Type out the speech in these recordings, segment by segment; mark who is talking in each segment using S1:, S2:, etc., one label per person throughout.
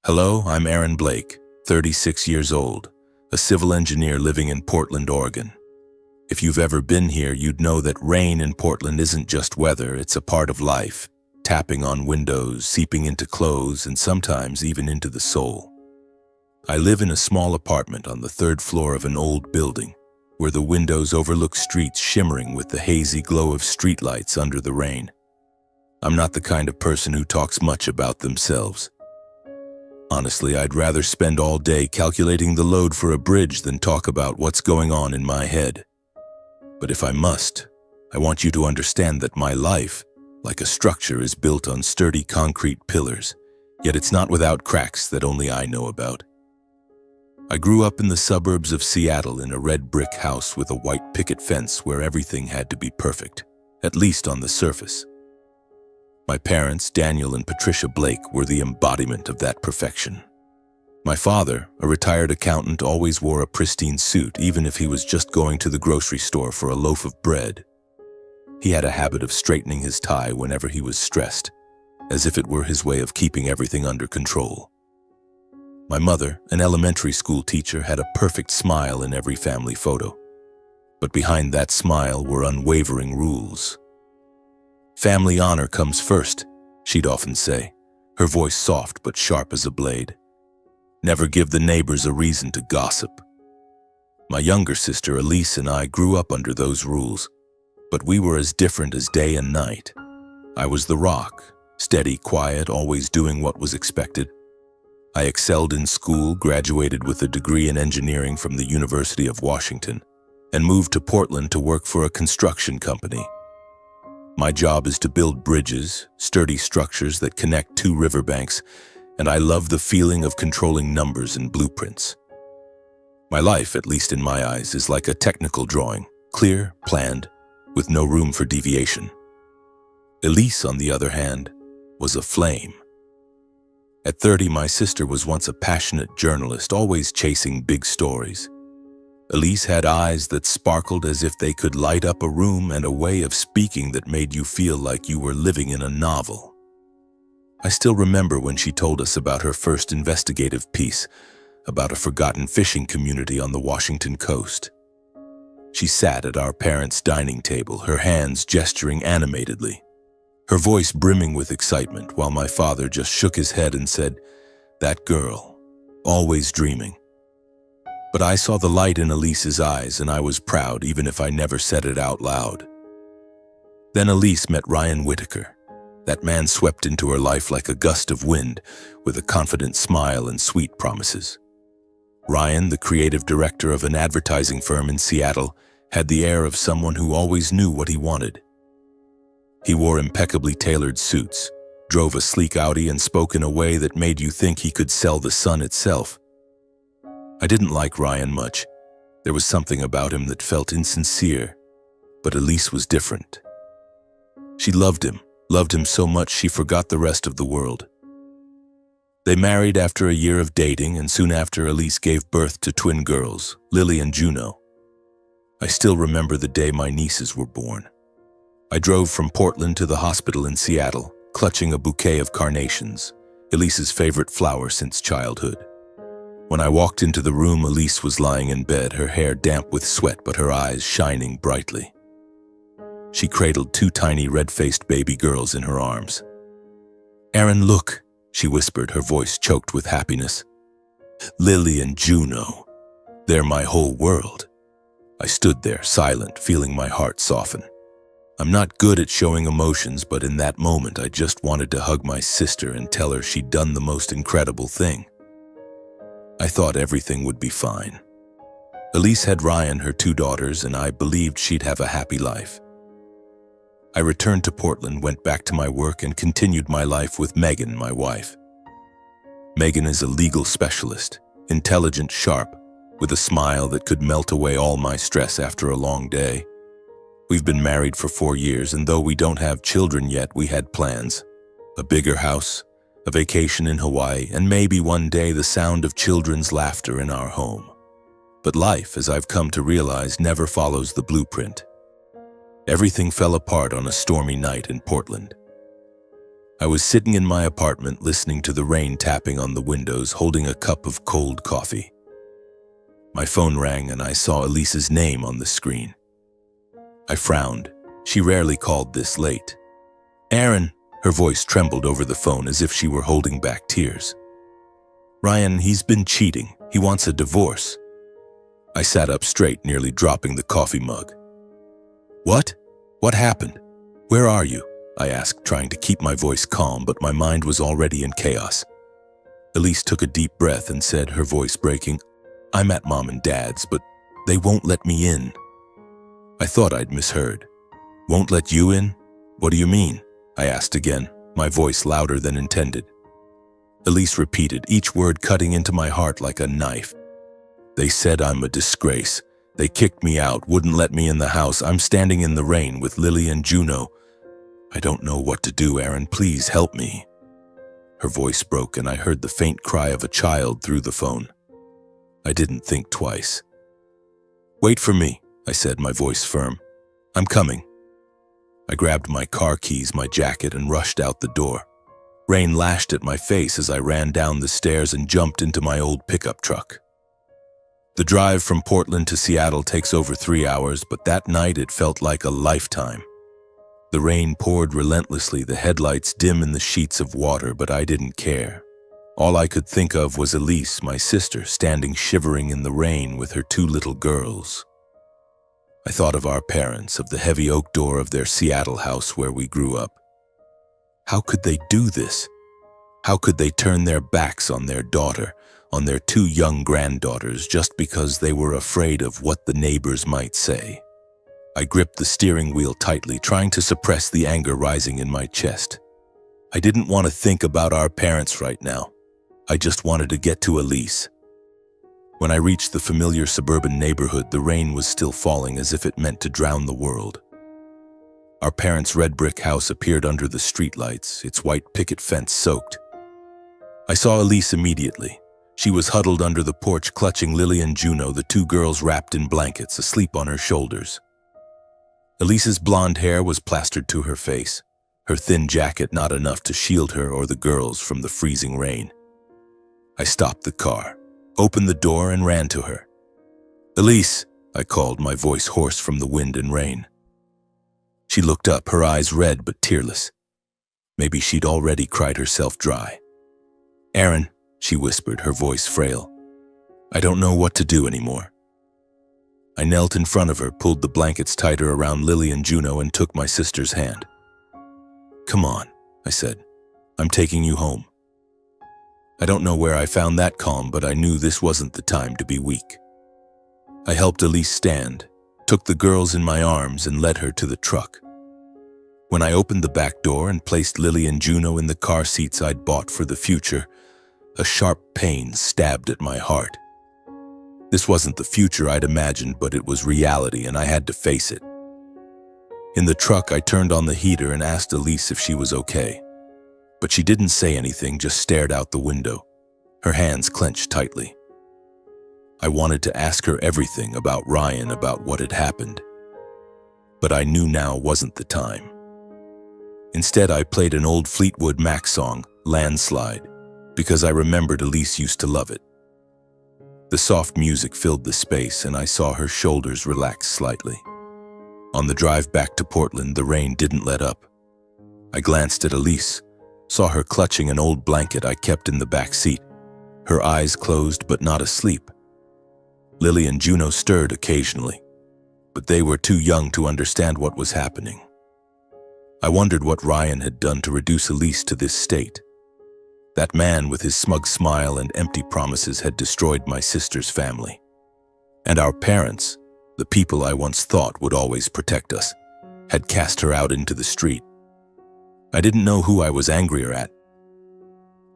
S1: Hello, I'm Aaron Blake, 36 years old, a civil engineer living in Portland, Oregon. If you've ever been here, you'd know that rain in Portland isn't just weather, it's a part of life, tapping on windows, seeping into clothes, and sometimes even into the soul. I live in a small apartment on the third floor of an old building, where the windows overlook streets shimmering with the hazy glow of streetlights under the rain. I'm not the kind of person who talks much about themselves. Honestly, I'd rather spend all day calculating the load for a bridge than talk about what's going on in my head. But if I must, I want you to understand that my life, like a structure, is built on sturdy concrete pillars, yet it's not without cracks that only I know about. I grew up in the suburbs of Seattle in a red brick house with a white picket fence where everything had to be perfect, at least on the surface. My parents, Daniel and Patricia Blake, were the embodiment of that perfection. My father, a retired accountant, always wore a pristine suit, even if he was just going to the grocery store for a loaf of bread. He had a habit of straightening his tie whenever he was stressed, as if it were his way of keeping everything under control. My mother, an elementary school teacher, had a perfect smile in every family photo. But behind that smile were unwavering rules. "Family honor comes first," she'd often say, her voice soft but sharp as a blade. "Never give the neighbors a reason to gossip." My younger sister Elise and I grew up under those rules, but we were as different as day and night. I was the rock, steady, quiet, always doing what was expected. I excelled in school, graduated with a degree in engineering from the University of Washington, and moved to Portland to work for a construction company. My job is to build bridges, sturdy structures that connect two riverbanks, and I love the feeling of controlling numbers and blueprints. My life, at least in my eyes, is like a technical drawing, clear, planned, with no room for deviation. Elise, on the other hand, was a flame. At 30, my sister was once a passionate journalist, always chasing big stories. Elise had eyes that sparkled as if they could light up a room and a way of speaking that made you feel like you were living in a novel. I still remember when she told us about her first investigative piece, about a forgotten fishing community on the Washington coast. She sat at our parents' dining table, her hands gesturing animatedly, her voice brimming with excitement, while my father just shook his head and said, "That girl, always dreaming." But I saw the light in Elise's eyes, and I was proud, even if I never said it out loud. Then Elise met Ryan Whitaker. That man swept into her life like a gust of wind, with a confident smile and sweet promises. Ryan, the creative director of an advertising firm in Seattle, had the air of someone who always knew what he wanted. He wore impeccably tailored suits, drove a sleek Audi, and spoke in a way that made you think he could sell the sun itself. I didn't like Ryan much. There was something about him that felt insincere, but Elise was different. She loved him so much she forgot the rest of the world. They married after a year of dating, and soon after Elise gave birth to twin girls, Lily and Juno. I still remember the day my nieces were born. I drove from Portland to the hospital in Seattle, clutching a bouquet of carnations, Elise's favorite flower since childhood. When I walked into the room, Elise was lying in bed, her hair damp with sweat but her eyes shining brightly. She cradled two tiny red-faced baby girls in her arms. "Aaron, look," she whispered, her voice choked with happiness. "Lily and Juno, they're my whole world." I stood there, silent, feeling my heart soften. I'm not good at showing emotions, but in that moment I just wanted to hug my sister and tell her she'd done the most incredible thing. I thought everything would be fine. Elise had Ryan, her two daughters, and I believed she'd have a happy life. I returned to Portland, went back to my work, and continued my life with Megan, my wife. Megan is a legal specialist, intelligent, sharp, with a smile that could melt away all my stress after a long day. We've been married for 4 years, and though we don't have children yet, we had plans. A bigger house, a vacation in Hawaii, and maybe one day the sound of children's laughter in our home. But life, as I've come to realize, never follows the blueprint. Everything fell apart on a stormy night in Portland. I was sitting in my apartment listening to the rain tapping on the windows, holding a cup of cold coffee. My phone rang and I saw Elise's name on the screen. I frowned. She rarely called this late. "Aaron," her voice trembled over the phone as if she were holding back tears. "Ryan, he's been cheating. He wants a divorce." I sat up straight, nearly dropping the coffee mug. "What? What happened? Where are you?" I asked, trying to keep my voice calm, but my mind was already in chaos. Elise took a deep breath and said, her voice breaking, "I'm at Mom and Dad's, but they won't let me in." I thought I'd misheard. "Won't let you in? What do you mean?" I asked again, my voice louder than intended. Elise repeated, each word cutting into my heart like a knife. "They said I'm a disgrace. They kicked me out, wouldn't let me in the house. I'm standing in the rain with Lily and Juno. I don't know what to do, Aaron. Please help me." Her voice broke and I heard the faint cry of a child through the phone. I didn't think twice. "Wait for me," I said, my voice firm. "I'm coming." I grabbed my car keys, my jacket, and rushed out the door. Rain lashed at my face as I ran down the stairs and jumped into my old pickup truck. The drive from Portland to Seattle takes over 3 hours, but that night it felt like a lifetime. The rain poured relentlessly, the headlights dim in the sheets of water, but I didn't care. All I could think of was Elise, my sister, standing shivering in the rain with her 2 little girls. I thought of our parents, of the heavy oak door of their Seattle house where we grew up. How could they do this? How could they turn their backs on their daughter, on their 2 young granddaughters, just because they were afraid of what the neighbors might say? I gripped the steering wheel tightly, trying to suppress the anger rising in my chest. I didn't want to think about our parents right now. I just wanted to get to Elise. When I reached the familiar suburban neighborhood, the rain was still falling as if it meant to drown the world. Our parents' red brick house appeared under the streetlights, its white picket fence soaked. I saw Elise immediately. She was huddled under the porch, clutching Lily and Juno, the 2 girls wrapped in blankets, asleep on her shoulders. Elise's blonde hair was plastered to her face, her thin jacket not enough to shield her or the girls from the freezing rain. I stopped the car, opened the door, and ran to her. "Elise," I called, my voice hoarse from the wind and rain. She looked up, her eyes red but tearless. Maybe she'd already cried herself dry. "Aaron," she whispered, her voice frail. "I don't know what to do anymore." I knelt in front of her, pulled the blankets tighter around Lily and Juno, and took my sister's hand. "Come on," I said. "I'm taking you home." I don't know where I found that calm, but I knew this wasn't the time to be weak. I helped Elise stand, took the girls in my arms, and led her to the truck. When I opened the back door and placed Lily and Juno in the car seats I'd bought for the future, a sharp pain stabbed at my heart. This wasn't the future I'd imagined, but it was reality, and I had to face it. In the truck, I turned on the heater and asked Elise if she was okay. But she didn't say anything, just stared out the window, her hands clenched tightly. I wanted to ask her everything about Ryan, about what had happened. But I knew now wasn't the time. Instead, I played an old Fleetwood Mac song, Landslide, because I remembered Elise used to love it. The soft music filled the space, and I saw her shoulders relax slightly. On the drive back to Portland, the rain didn't let up. I glanced at Elise, saw her clutching an old blanket I kept in the back seat, her eyes closed but not asleep. Lily and Juno stirred occasionally, but they were too young to understand what was happening. I wondered what Ryan had done to reduce Elise to this state. That man with his smug smile and empty promises had destroyed my sister's family. And our parents, the people I once thought would always protect us, had cast her out into the street. I didn't know who I was angrier at.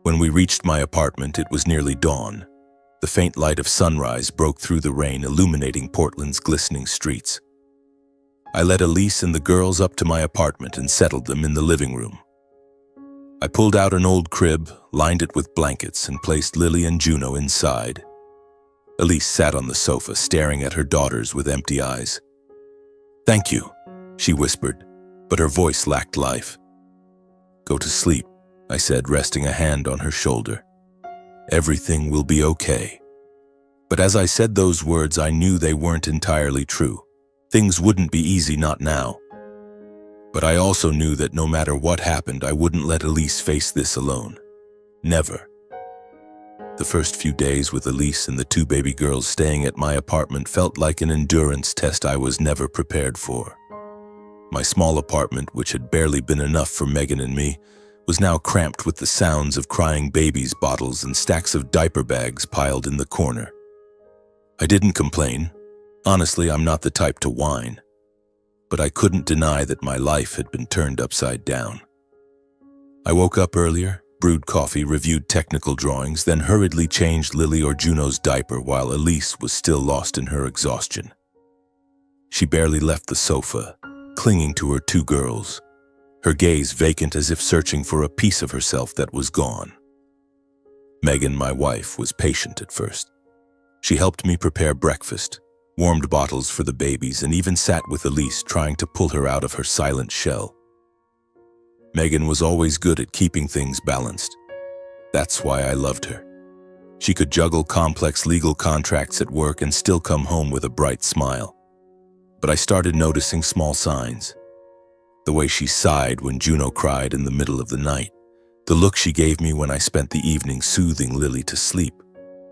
S1: When we reached my apartment, it was nearly dawn. The faint light of sunrise broke through the rain, illuminating Portland's glistening streets. I led Elise and the girls up to my apartment and settled them in the living room. I pulled out an old crib, lined it with blankets, and placed Lily and Juno inside. Elise sat on the sofa, staring at her daughters with empty eyes. "Thank you," she whispered, but her voice lacked life. "Go to sleep," I said, resting a hand on her shoulder. Everything will be okay. But as I said those words, I knew they weren't entirely true. Things wouldn't be easy, not now. But I also knew that no matter what happened, I wouldn't let Elise face this alone. Never. The first few days with Elise and the 2 baby girls staying at my apartment felt like an endurance test I was never prepared for. My small apartment, which had barely been enough for Megan and me, was now cramped with the sounds of crying babies' bottles and stacks of diaper bags piled in the corner. I didn't complain. Honestly, I'm not the type to whine. But I couldn't deny that my life had been turned upside down. I woke up earlier, brewed coffee, reviewed technical drawings, then hurriedly changed Lily or Juno's diaper while Elise was still lost in her exhaustion. She barely left the sofa, clinging to her 2 girls, her gaze vacant as if searching for a piece of herself that was gone. Megan, my wife, was patient at first. She helped me prepare breakfast, warmed bottles for the babies, and even sat with Elise trying to pull her out of her silent shell. Megan was always good at keeping things balanced. That's why I loved her. She could juggle complex legal contracts at work and still come home with a bright smile. But I started noticing small signs. The way she sighed when Juno cried in the middle of the night, the look she gave me when I spent the evening soothing Lily to sleep,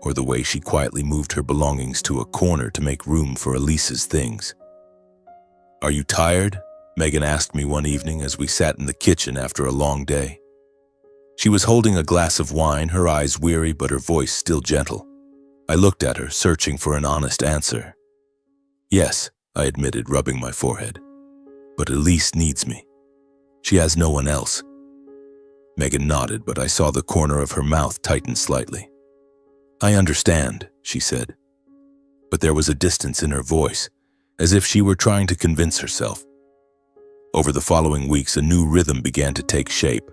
S1: or the way she quietly moved her belongings to a corner to make room for Elise's things. "Are you tired?" Megan asked me one evening as we sat in the kitchen after a long day. She was holding a glass of wine, her eyes weary but her voice still gentle. I looked at her, searching for an honest answer. "Yes," I admitted, rubbing my forehead. "But Elise needs me. She has no one else." Megan nodded, but I saw the corner of her mouth tighten slightly. "I understand," she said. But there was a distance in her voice, as if she were trying to convince herself. Over the following weeks, a new rhythm began to take shape,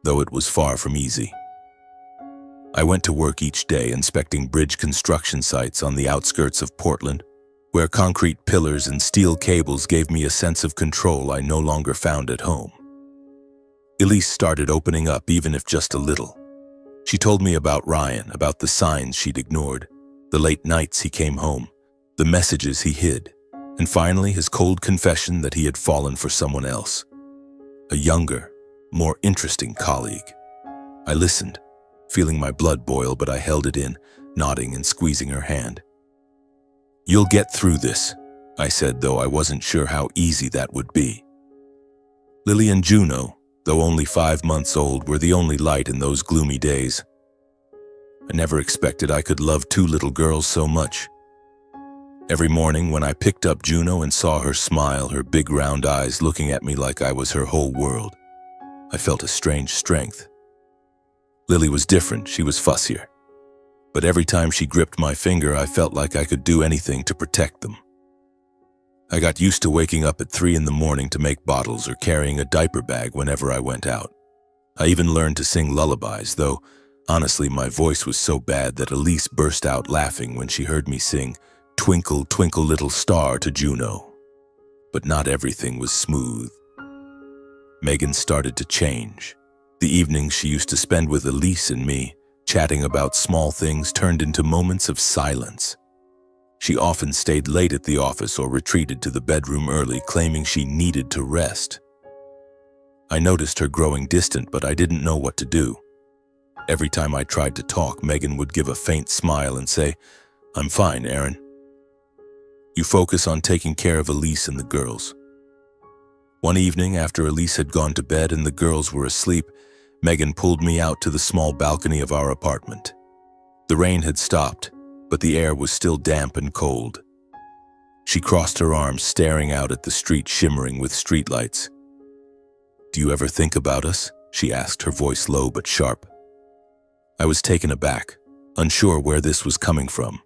S1: though it was far from easy. I went to work each day inspecting bridge construction sites on the outskirts of Portland, where concrete pillars and steel cables gave me a sense of control I no longer found at home. Elise started opening up, even if just a little. She told me about Ryan, about the signs she'd ignored, the late nights he came home, the messages he hid, and finally his cold confession that he had fallen for someone else. A younger, more interesting colleague. I listened, feeling my blood boil, but I held it in, nodding and squeezing her hand. "You'll get through this," I said, though I wasn't sure how easy that would be. Lily and Juno, though only 5 months old, were the only light in those gloomy days. I never expected I could love 2 little girls so much. Every morning when I picked up Juno and saw her smile, her big round eyes looking at me like I was her whole world, I felt a strange strength. Lily was different, she was fussier. But every time she gripped my finger, I felt like I could do anything to protect them. I got used to waking up at 3 in the morning to make bottles or carrying a diaper bag whenever I went out. I even learned to sing lullabies, though honestly my voice was so bad that Elise burst out laughing when she heard me sing "Twinkle, Twinkle, Little Star" to Juno. But not everything was smooth. Megan started to change. The evenings she used to spend with Elise and me, chatting about small things, turned into moments of silence. She often stayed late at the office or retreated to the bedroom early, claiming she needed to rest. I noticed her growing distant, but I didn't know what to do. Every time I tried to talk, Megan would give a faint smile and say, "I'm fine, Aaron. You focus on taking care of Elise and the girls." One evening, after Elise had gone to bed and the girls were asleep, Megan pulled me out to the small balcony of our apartment. The rain had stopped, but the air was still damp and cold. She crossed her arms, staring out at the street shimmering with streetlights. "Do you ever think about us?" she asked, her voice low but sharp. I was taken aback, unsure where this was coming from.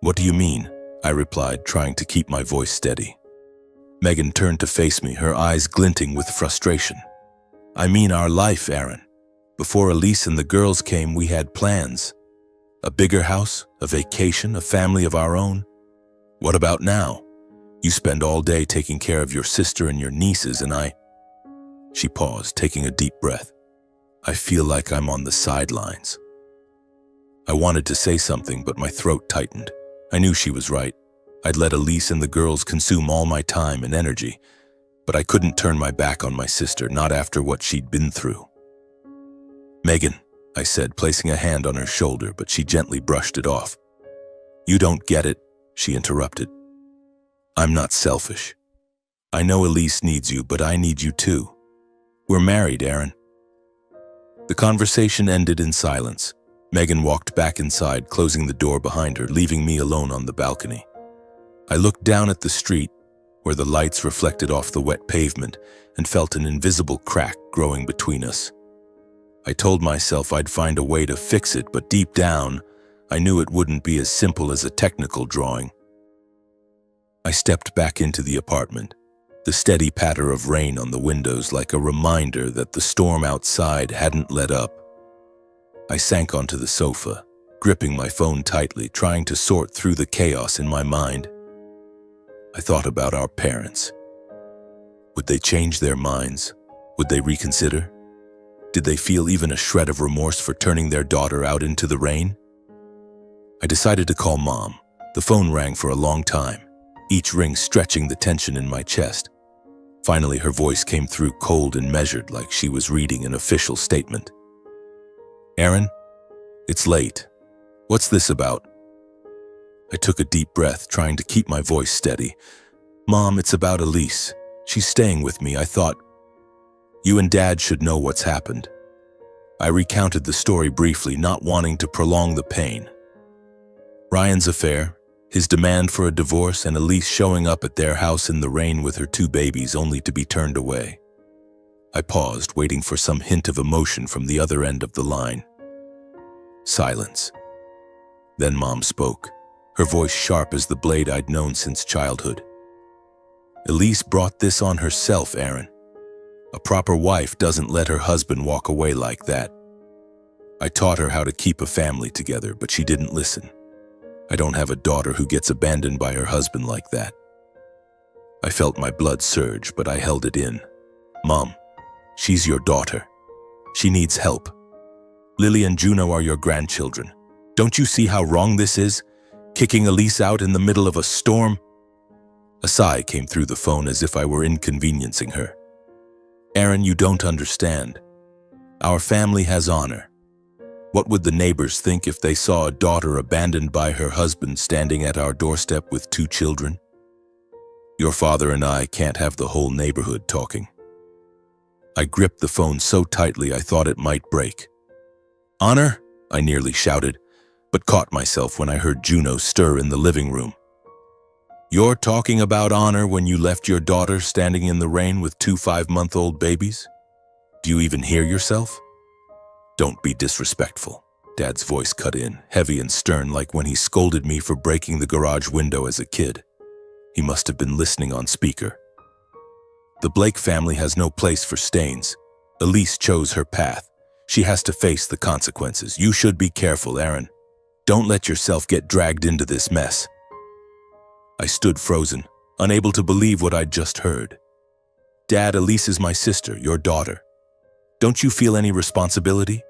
S1: "What do you mean?" I replied, trying to keep my voice steady. Megan turned to face me, her eyes glinting with frustration. "I mean our life, Aaron. Before Elise and the girls came, we had plans. A bigger house, a vacation, a family of our own. What about now? You spend all day taking care of your sister and your nieces, and I..." She paused, taking a deep breath. I feel like I'm on the sidelines. I wanted to say something, but my throat tightened. I knew she was right. I'd let Elise and the girls consume all my time and energy, but I couldn't turn my back on my sister, not after what she'd been through. "Megan," I said, placing a hand on her shoulder, but she gently brushed it off. "You don't get it," she interrupted. "I'm not selfish. I know Elise needs you, but I need you too. We're married, Aaron." The conversation ended in silence. Megan walked back inside, closing the door behind her, leaving me alone on the balcony. I looked down at the street, where the lights reflected off the wet pavement, and felt an invisible crack growing between us. I told myself I'd find a way to fix it, but deep down, I knew it wouldn't be as simple as a technical drawing. I stepped back into the apartment, the steady patter of rain on the windows like a reminder that the storm outside hadn't let up. I sank onto the sofa, gripping my phone tightly, trying to sort through the chaos in my mind. I thought about our parents. Would they change their minds? Would they reconsider? Did they feel even a shred of remorse for turning their daughter out into the rain? I decided to call Mom. The phone rang for a long time, each ring stretching the tension in my chest. Finally, her voice came through cold and measured, like she was reading an official statement. "Aaron, it's late. What's this about?" I took a deep breath, trying to keep my voice steady. "Mom, it's about Elise. She's staying with me. I thought, you and Dad should know what's happened." I recounted the story briefly, not wanting to prolong the pain. Ryan's affair, his demand for a divorce, and Elise showing up at their house in the rain with her 2 babies only to be turned away. I paused, waiting for some hint of emotion from the other end of the line. Silence. Then Mom spoke, her voice sharp as the blade I'd known since childhood. "Elise brought this on herself, Aaron. A proper wife doesn't let her husband walk away like that. I taught her how to keep a family together, but she didn't listen. I don't have a daughter who gets abandoned by her husband like that." I felt my blood surge, but I held it in. "Mom, she's your daughter. She needs help. Lily and Juno are your grandchildren. Don't you see how wrong this is? Kicking Elise out in the middle of a storm?" A sigh came through the phone as if I were inconveniencing her. "Aaron, you don't understand. Our family has honor. What would the neighbors think if they saw a daughter abandoned by her husband standing at our doorstep with 2 children? Your father and I can't have the whole neighborhood talking." I gripped the phone so tightly I thought it might break. "Honor?" I nearly shouted, but caught myself when I heard Juno stir in the living room. "You're talking about honor when you left your daughter standing in the rain with 2 5-month-old babies? Do you even hear yourself?" "Don't be disrespectful," Dad's voice cut in, heavy and stern like when he scolded me for breaking the garage window as a kid. He must have been listening on speaker. "The Blake family has no place for stains. Elise chose her path. She has to face the consequences. You should be careful, Aaron. Don't let yourself get dragged into this mess." I stood frozen, unable to believe what I'd just heard. "Dad, Elise is my sister, your daughter. Don't you feel any responsibility?"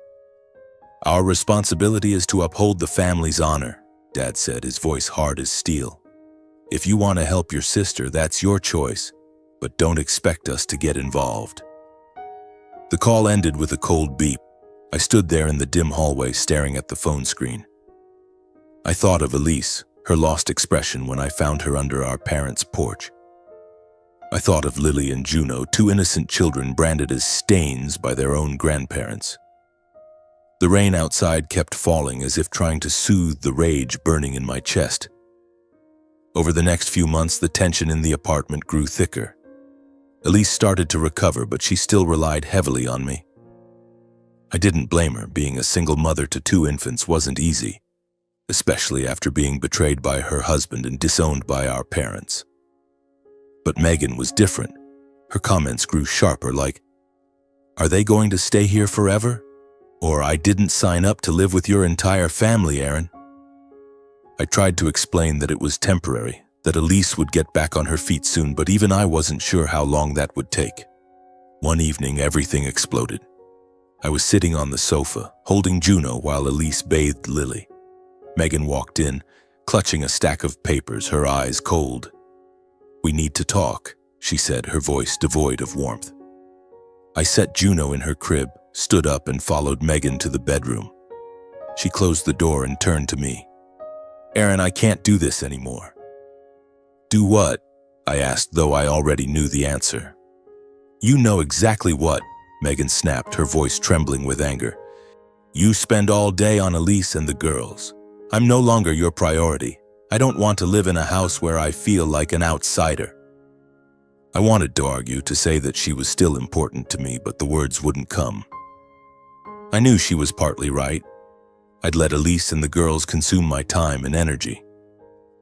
S1: "Our responsibility is to uphold the family's honor," Dad said, his voice hard as steel. "If you want to help your sister, that's your choice, but don't expect us to get involved." The call ended with a cold beep. I stood there in the dim hallway staring at the phone screen. I thought of Elise, her lost expression when I found her under our parents' porch. I thought of Lily and Juno, 2 innocent children branded as stains by their own grandparents. The rain outside kept falling as if trying to soothe the rage burning in my chest. Over the next few months, the tension in the apartment grew thicker. Elise started to recover, but she still relied heavily on me. I didn't blame her. Being a single mother to 2 infants wasn't easy, especially after being betrayed by her husband and disowned by our parents. But Megan was different. Her comments grew sharper, like, "Are they going to stay here forever? Or I didn't sign up to live with your entire family, Aaron." I tried to explain that it was temporary, that Elise would get back on her feet soon, but even I wasn't sure how long that would take. One evening, everything exploded. I was sitting on the sofa, holding Juno while Elise bathed Lily. Megan walked in, clutching a stack of papers, her eyes cold. "We need to talk," she said, her voice devoid of warmth. I set Juno in her crib, stood up, and followed Megan to the bedroom. She closed the door and turned to me. "Aaron, I can't do this anymore." "Do what?" I asked, though I already knew the answer. "You know exactly what," Megan snapped, her voice trembling with anger. "You spend all day on Elise and the girls. I'm no longer your priority. I don't want to live in a house where I feel like an outsider." I wanted to argue, to say that she was still important to me, but the words wouldn't come. I knew she was partly right. I'd let Elise and the girls consume my time and energy.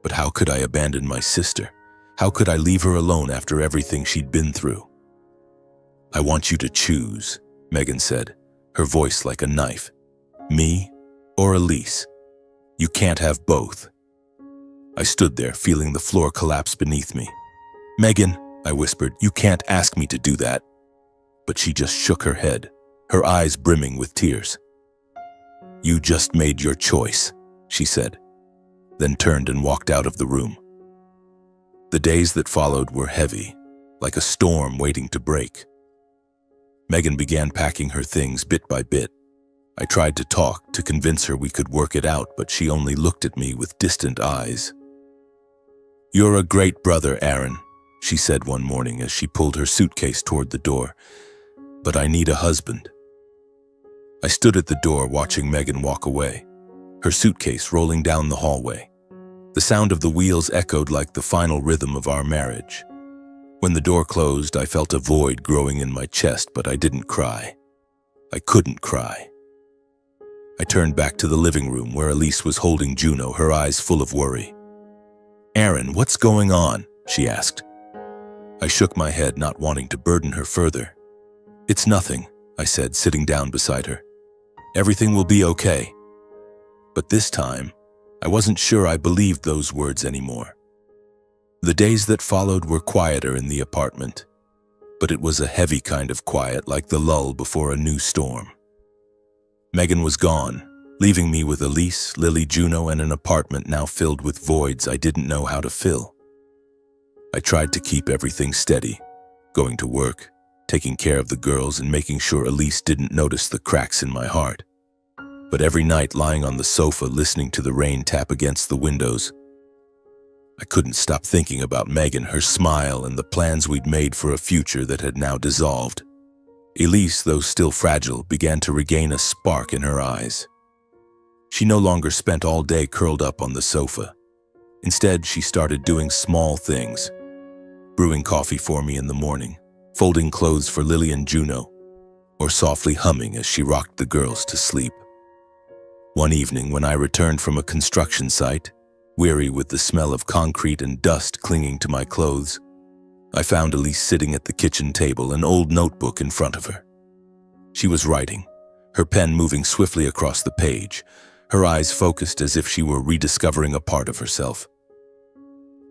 S1: But how could I abandon my sister? How could I leave her alone after everything she'd been through? "I want you to choose," Megan said, her voice like a knife. "Me or Elise? You can't have both." I stood there, feeling the floor collapse beneath me. "Megan," I whispered, "you can't ask me to do that." But she just shook her head, her eyes brimming with tears. "You just made your choice," she said, then turned and walked out of the room. The days that followed were heavy, like a storm waiting to break. Megan began packing her things bit by bit. I tried to talk, to convince her we could work it out, but she only looked at me with distant eyes. "You're a great brother, Aaron," she said one morning as she pulled her suitcase toward the door. "But I need a husband." I stood at the door watching Megan walk away, her suitcase rolling down the hallway. The sound of the wheels echoed like the final rhythm of our marriage. When the door closed, I felt a void growing in my chest, but I didn't cry. I couldn't cry. I turned back to the living room where Elise was holding Juno, her eyes full of worry. "Aaron, what's going on?" she asked. I shook my head, not wanting to burden her further. "It's nothing," I said, sitting down beside her. "Everything will be okay." But this time, I wasn't sure I believed those words anymore. The days that followed were quieter in the apartment, but it was a heavy kind of quiet, like the lull before a new storm. Megan was gone, leaving me with Elise, Lily, Juno, and an apartment now filled with voids I didn't know how to fill. I tried to keep everything steady, going to work, taking care of the girls, and making sure Elise didn't notice the cracks in my heart. But every night, lying on the sofa listening to the rain tap against the windows, I couldn't stop thinking about Megan, her smile, and the plans we'd made for a future that had now dissolved. Elise, though still fragile, began to regain a spark in her eyes. She no longer spent all day curled up on the sofa. Instead, she started doing small things, brewing coffee for me in the morning, folding clothes for Lily and Juno, or softly humming as she rocked the girls to sleep. One evening, when I returned from a construction site, weary with the smell of concrete and dust clinging to my clothes, I found Elise sitting at the kitchen table, an old notebook in front of her. She was writing, her pen moving swiftly across the page, her eyes focused as if she were rediscovering a part of herself.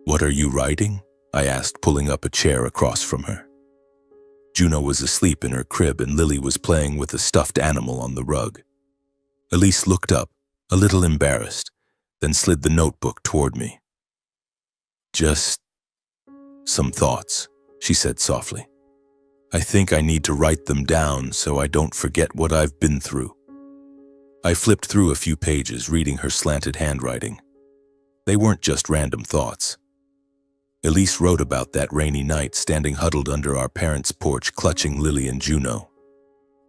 S1: "What are you writing?" I asked, pulling up a chair across from her. Juno was asleep in her crib and Lily was playing with a stuffed animal on the rug. Elise looked up, a little embarrassed, then slid the notebook toward me. "Just some thoughts," she said softly. "I think I need to write them down so I don't forget what I've been through." I flipped through a few pages, reading her slanted handwriting. They weren't just random thoughts. Elise wrote about that rainy night, standing huddled under our parents' porch, clutching Lily and Juno.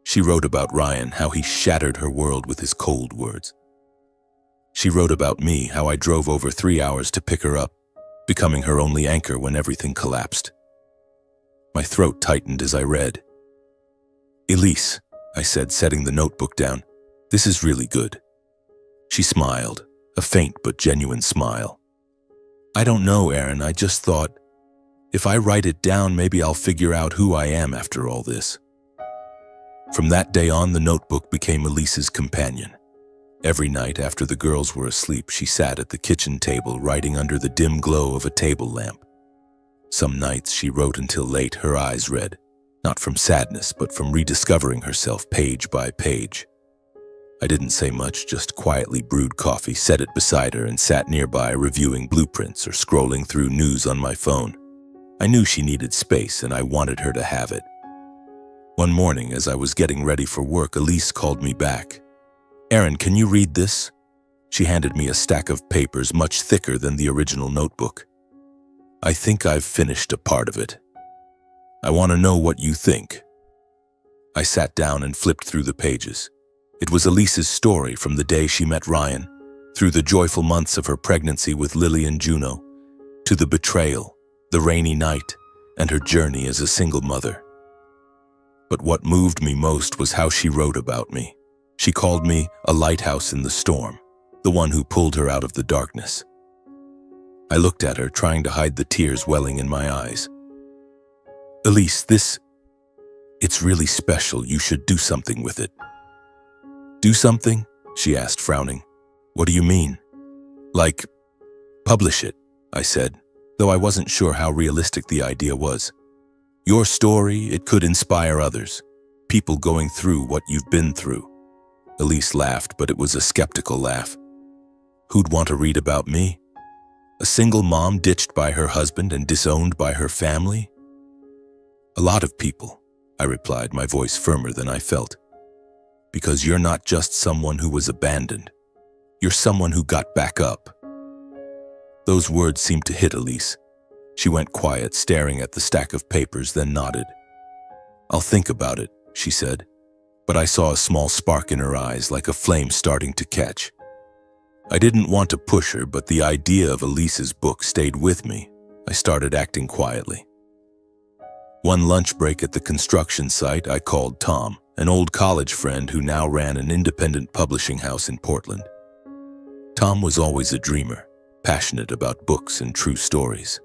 S1: She wrote about Ryan, how he shattered her world with his cold words. She wrote about me, how I drove over 3 hours to pick her up, becoming her only anchor when everything collapsed. My throat tightened as I read. "Elise," I said, setting the notebook down, "this is really good." She smiled, a faint but genuine smile. "I don't know, Aaron, I just thought, if I write it down, maybe I'll figure out who I am after all this." From that day on, the notebook became Elise's companion. Every night after the girls were asleep, she sat at the kitchen table, writing under the dim glow of a table lamp. Some nights she wrote until late, her eyes red, Not from sadness, but from rediscovering herself page by page. I didn't say much, just quietly brewed coffee, set it beside her, and sat nearby reviewing blueprints or scrolling through news on my phone. I knew she needed space, and I wanted her to have it. One morning, as I was getting ready for work, Elise called me back. "Aaron, can you read this?" She handed me a stack of papers much thicker than the original notebook. "I think I've finished a part of it. I want to know what you think." I sat down and flipped through the pages. It was Elise's story from the day she met Ryan, through the joyful months of her pregnancy with Lily and Juno, to the betrayal, the rainy night, and her journey as a single mother. But what moved me most was how she wrote about me. She called me a lighthouse in the storm, the one who pulled her out of the darkness. I looked at her, trying to hide the tears welling in my eyes. "Elise, it's really special. You should do something with it." "Do something?" she asked, frowning. "What do you mean?" "Like, publish it," I said, though I wasn't sure how realistic the idea was. "Your story, it could inspire others, people going through what you've been through." Elise laughed, but it was a skeptical laugh. "Who'd want to read about me? A single mom ditched by her husband and disowned by her family?" "A lot of people," I replied, my voice firmer than I felt. "Because you're not just someone who was abandoned. You're someone who got back up." Those words seemed to hit Elise. She went quiet, staring at the stack of papers, then nodded. "I'll think about it," she said, but I saw a small spark in her eyes, like a flame starting to catch. I didn't want to push her, but the idea of Elise's book stayed with me. I started acting quietly. One lunch break at the construction site, I called Tom, an old college friend who now ran an independent publishing house in Portland. Tom was always a dreamer, passionate about books and true stories.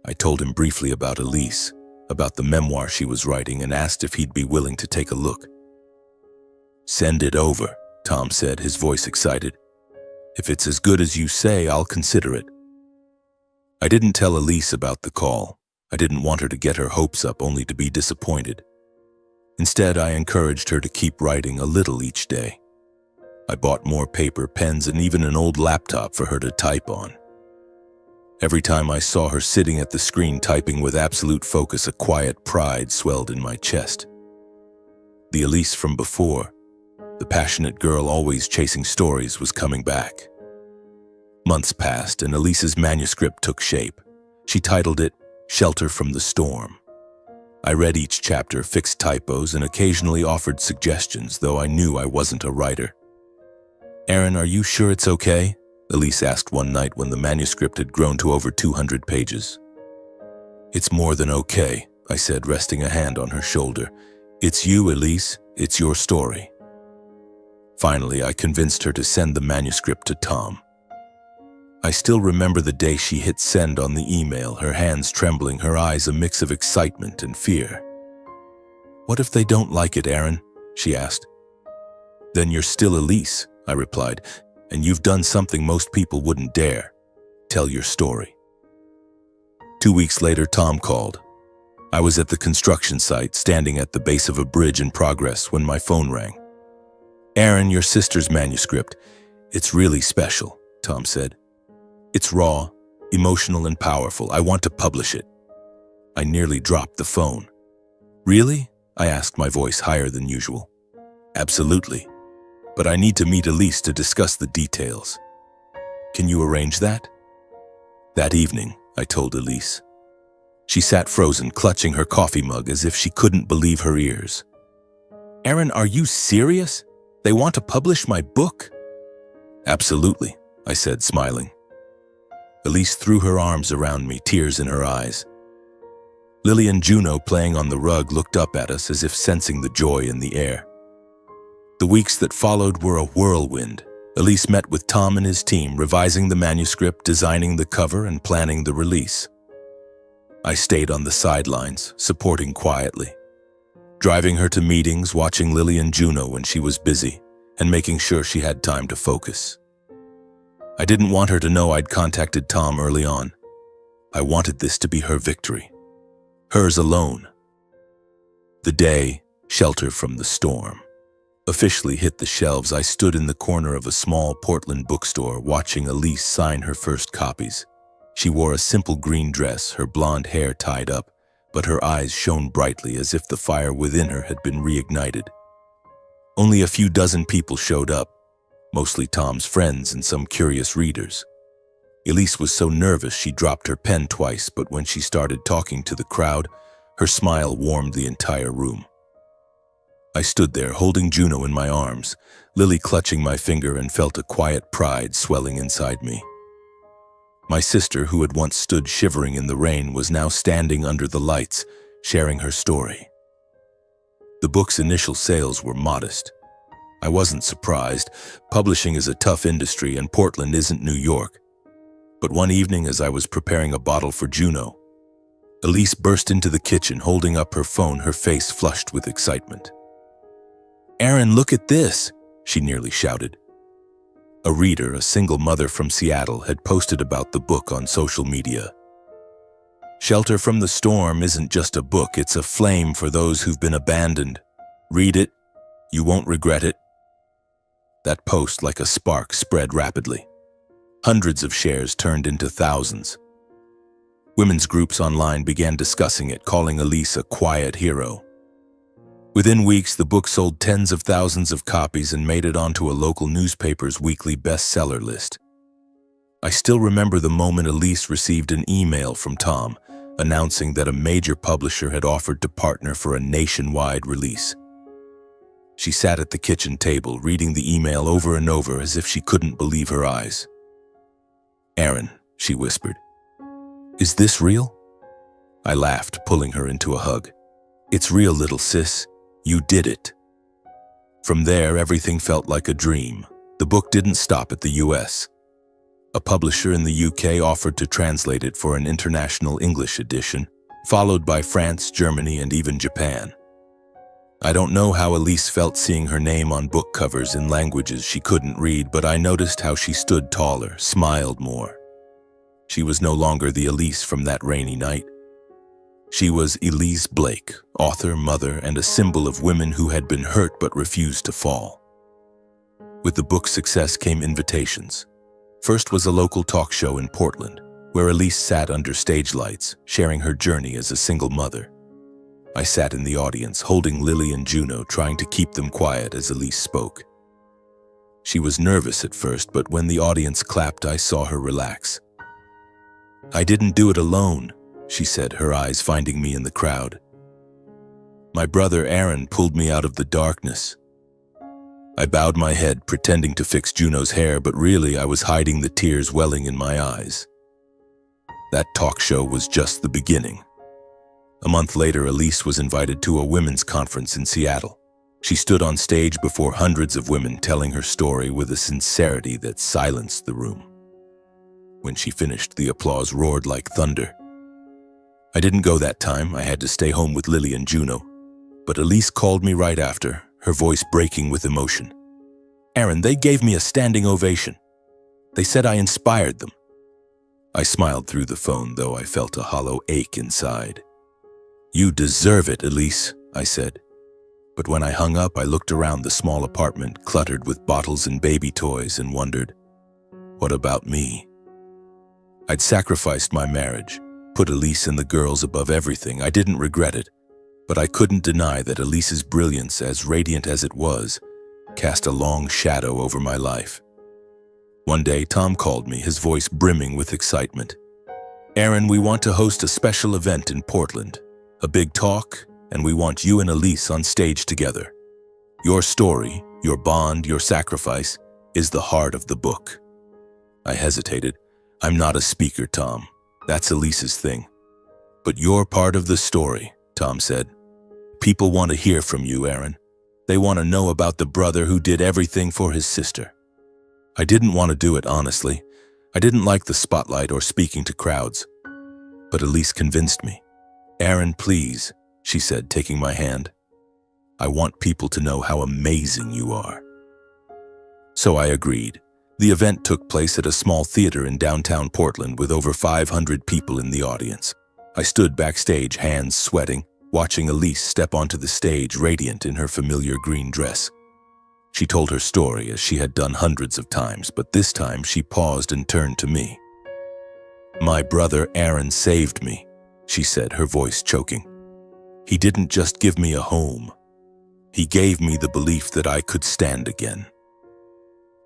S1: I told him briefly about Elise, about the memoir she was writing, and asked if he'd be willing to take a look. "Send it over," Tom said, his voice excited. "If it's as good as you say, I'll consider it." I didn't tell Elise about the call. I didn't want her to get her hopes up only to be disappointed. Instead, I encouraged her to keep writing a little each day. I bought more paper, pens, and even an old laptop for her to type on. Every time I saw her sitting at the screen typing with absolute focus, a quiet pride swelled in my chest. The Elise from before, the passionate girl always chasing stories, was coming back. Months passed and Elise's manuscript took shape. She titled it "Shelter from the Storm." I read each chapter, fixed typos, and occasionally offered suggestions, though I knew I wasn't a writer. "Aaron, are you sure it's okay?" Elise asked one night when the manuscript had grown to over 200 pages. "It's more than okay," I said, resting a hand on her shoulder. "It's you, Elise. It's your story." Finally, I convinced her to send the manuscript to Tom. I still remember the day she hit send on the email, her hands trembling, her eyes a mix of excitement and fear. "What if they don't like it, Aaron?" she asked. "Then you're still Elise," I replied, "and you've done something most people wouldn't dare. Tell your story." 2 weeks later, Tom called. I was at the construction site, standing at the base of a bridge in progress, when my phone rang. "Aaron, your sister's manuscript. It's really special," Tom said. "It's raw, emotional, and powerful. I want to publish it." I nearly dropped the phone. "Really?" I asked, my voice higher than usual. "Absolutely. But I need to meet Elise to discuss the details. Can you arrange that?" That evening, I told Elise. She sat frozen, clutching her coffee mug as if she couldn't believe her ears. "Aaron, are you serious? They want to publish my book?" "Absolutely," I said, smiling. Elise threw her arms around me, tears in her eyes. Lily and Juno, playing on the rug, looked up at us as if sensing the joy in the air. The weeks that followed were a whirlwind. Elise met with Tom and his team, revising the manuscript, designing the cover, and planning the release. I stayed on the sidelines, supporting quietly, driving her to meetings, watching Lily and Juno when she was busy, and making sure she had time to focus. I didn't want her to know I'd contacted Tom early on. I wanted this to be her victory. Hers alone. The day, Shelter from the Storm, officially hit the shelves. I stood in the corner of a small Portland bookstore watching Elise sign her first copies. She wore a simple green dress, her blonde hair tied up, but her eyes shone brightly as if the fire within her had been reignited. Only a few dozen people showed up, mostly Tom's friends and some curious readers. Elise was so nervous she dropped her pen twice, but when she started talking to the crowd, her smile warmed the entire room. I stood there, holding Juno in my arms, Lily clutching my finger, and felt a quiet pride swelling inside me. My sister, who had once stood shivering in the rain, was now standing under the lights, sharing her story. The book's initial sales were modest. I wasn't surprised. Publishing is a tough industry, and Portland isn't New York. But one evening, as I was preparing a bottle for Juno, Elise burst into the kitchen, holding up her phone, her face flushed with excitement. "Aaron, look at this!" she nearly shouted. A reader, a single mother from Seattle, had posted about the book on social media. "Shelter from the Storm isn't just a book, it's a flame for those who've been abandoned. Read it, you won't regret it." That post, like a spark, spread rapidly. Hundreds of shares turned into thousands. Women's groups online began discussing it, calling Elise a quiet hero. Within weeks, the book sold tens of thousands of copies and made it onto a local newspaper's weekly bestseller list. I still remember the moment Elise received an email from Tom announcing that a major publisher had offered to partner for a nationwide release. She sat at the kitchen table, reading the email over and over as if she couldn't believe her eyes. "Aaron," she whispered, "is this real?" I laughed, pulling her into a hug. "It's real, little sis. You did it." From there, everything felt like a dream. The book didn't stop at the US. A publisher in the UK offered to translate it for an international English edition, followed by France, Germany, and even Japan. I don't know how Elise felt seeing her name on book covers in languages she couldn't read, but I noticed how she stood taller, smiled more. She was no longer the Elise from that rainy night. She was Elise Blake, author, mother, and a symbol of women who had been hurt but refused to fall. With the book's success came invitations. First was a local talk show in Portland, where Elise sat under stage lights, sharing her journey as a single mother. I sat in the audience, holding Lily and Juno, trying to keep them quiet as Elise spoke. She was nervous at first, but when the audience clapped, I saw her relax. "I didn't do it alone," she said, her eyes finding me in the crowd. "My brother Aaron pulled me out of the darkness." I bowed my head, pretending to fix Juno's hair, but really I was hiding the tears welling in my eyes. That talk show was just the beginning. A month later, Elise was invited to a women's conference in Seattle. She stood on stage before hundreds of women, telling her story with a sincerity that silenced the room. When she finished, the applause roared like thunder. I didn't go that time. I had to stay home with Lily and Juno. But Elise called me right after, her voice breaking with emotion. "Aaron, they gave me a standing ovation. They said I inspired them." I smiled through the phone, though I felt a hollow ache inside. "You deserve it, Elise," I said. But when I hung up, I looked around the small apartment, cluttered with bottles and baby toys, and wondered, what about me? I'd sacrificed my marriage, put Elise and the girls above everything. I didn't regret it, but I couldn't deny that Elise's brilliance, as radiant as it was, cast a long shadow over my life. One day, Tom called me, his voice brimming with excitement. "Aaron, we want to host a special event in Portland, a big talk, and we want you and Elise on stage together. Your story, your bond, your sacrifice, is the heart of the book." I hesitated. "I'm not a speaker, Tom. That's Elise's thing." "But you're part of the story," Tom said. "People want to hear from you, Aaron. They want to know about the brother who did everything for his sister." I didn't want to do it, honestly. I didn't like the spotlight or speaking to crowds. But Elise convinced me. "Aaron, please," she said, taking my hand. "I want people to know how amazing you are." So I agreed. The event took place at a small theater in downtown Portland with over 500 people in the audience. I stood backstage, hands sweating, watching Elise step onto the stage radiant in her familiar green dress. She told her story as she had done hundreds of times, but this time she paused and turned to me. "My brother Aaron saved me," she said, her voice choking. "He didn't just give me a home. He gave me the belief that I could stand again."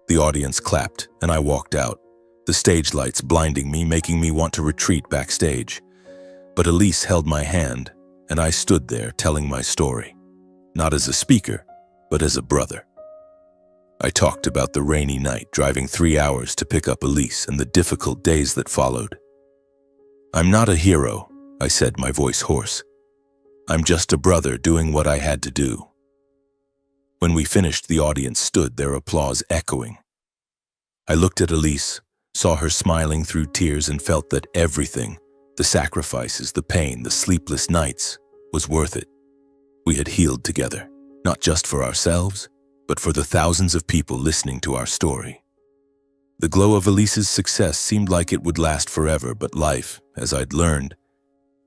S1: The audience clapped, and I walked out, the stage lights blinding me, making me want to retreat backstage. But Elise held my hand, and I stood there telling my story, not as a speaker, but as a brother. I talked about the rainy night, driving 3 hours to pick up Elise, and the difficult days that followed. "I'm not a hero," I said, my voice hoarse. "I'm just a brother doing what I had to do." When we finished, the audience stood, their applause echoing. I looked at Elise, saw her smiling through tears, and felt that everything, the sacrifices, the pain, the sleepless nights, was worth it. We had healed together, not just for ourselves, but for the thousands of people listening to our story. The glow of Elise's success seemed like it would last forever, but life, as I'd learned,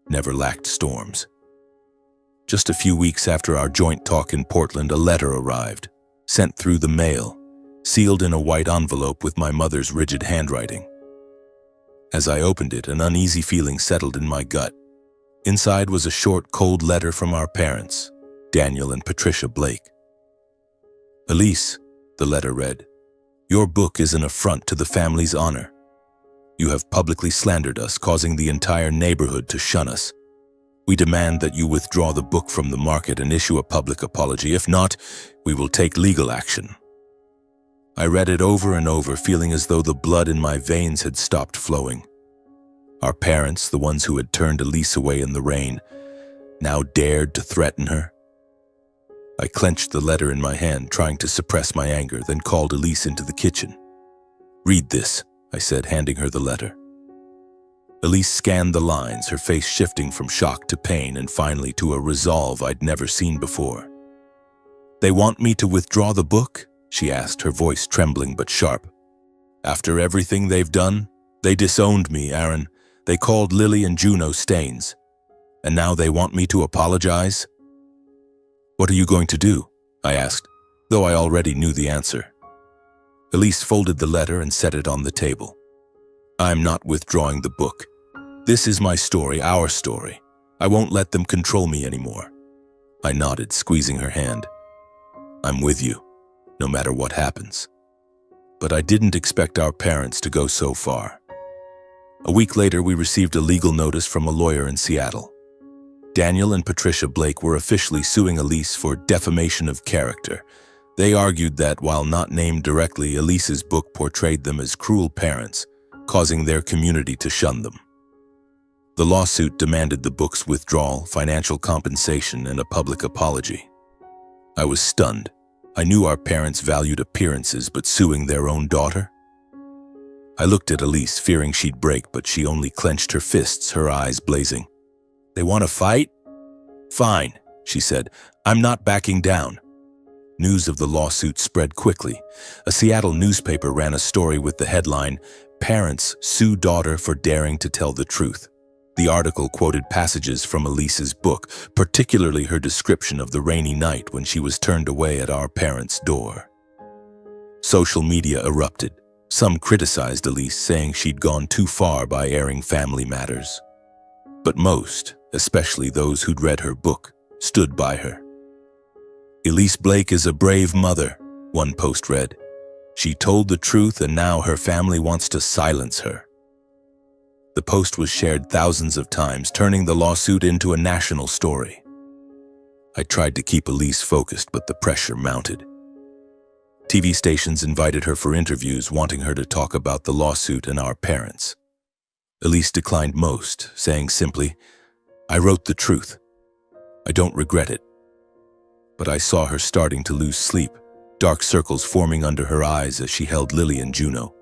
S1: never lacked storms. Just a few weeks after our joint talk in Portland, a letter arrived, sent through the mail, sealed in a white envelope with my mother's rigid handwriting. As I opened it, an uneasy feeling settled in my gut. Inside was a short, cold letter from our parents, Daniel and Patricia Blake. "Elise," the letter read, "your book is an affront to the family's honor. You have publicly slandered us, causing the entire neighborhood to shun us. We demand that you withdraw the book from the market and issue a public apology. If not, we will take legal action." I read it over and over, feeling as though the blood in my veins had stopped flowing. Our parents, the ones who had turned Elise away in the rain, now dared to threaten her. I clenched the letter in my hand, trying to suppress my anger, then called Elise into the kitchen. "Read this," I said, handing her the letter. Elise scanned the lines, her face shifting from shock to pain and finally to a resolve I'd never seen before. "They want me to withdraw the book?" she asked, her voice trembling but sharp. "After everything they've done? They disowned me, Aaron. They called Lily and Juno stains. And now they want me to apologize?" "What are you going to do?" I asked, though I already knew the answer. Elise folded the letter and set it on the table. "I'm not withdrawing the book. This is my story, our story. I won't let them control me anymore." I nodded, squeezing her hand. "I'm with you, no matter what happens." But I didn't expect our parents to go so far. A week later, we received a legal notice from a lawyer in Seattle. Daniel and Patricia Blake were officially suing Elise for defamation of character. They argued that, while not named directly, Elise's book portrayed them as cruel parents, causing their community to shun them. The lawsuit demanded the book's withdrawal, financial compensation, and a public apology. I was stunned. I knew our parents valued appearances, but suing their own daughter? I looked at Elise, fearing she'd break, but she only clenched her fists, her eyes blazing. "They want to fight? Fine," she said. "I'm not backing down." News of the lawsuit spread quickly. A Seattle newspaper ran a story with the headline, "Parents Sue Daughter for Daring to Tell the Truth." The article quoted passages from Elise's book, particularly her description of the rainy night when she was turned away at our parents' door. Social media erupted. Some criticized Elise, saying she'd gone too far by airing family matters. But most, especially those who'd read her book, stood by her. "Elise Blake is a brave mother," one post read. "She told the truth and now her family wants to silence her." The post was shared thousands of times, turning the lawsuit into a national story. I tried to keep Elise focused, but the pressure mounted. TV stations invited her for interviews, wanting her to talk about the lawsuit and our parents. Elise declined most, saying simply, "I wrote the truth. I don't regret it." But I saw her starting to lose sleep, dark circles forming under her eyes as she held Lily and Juno.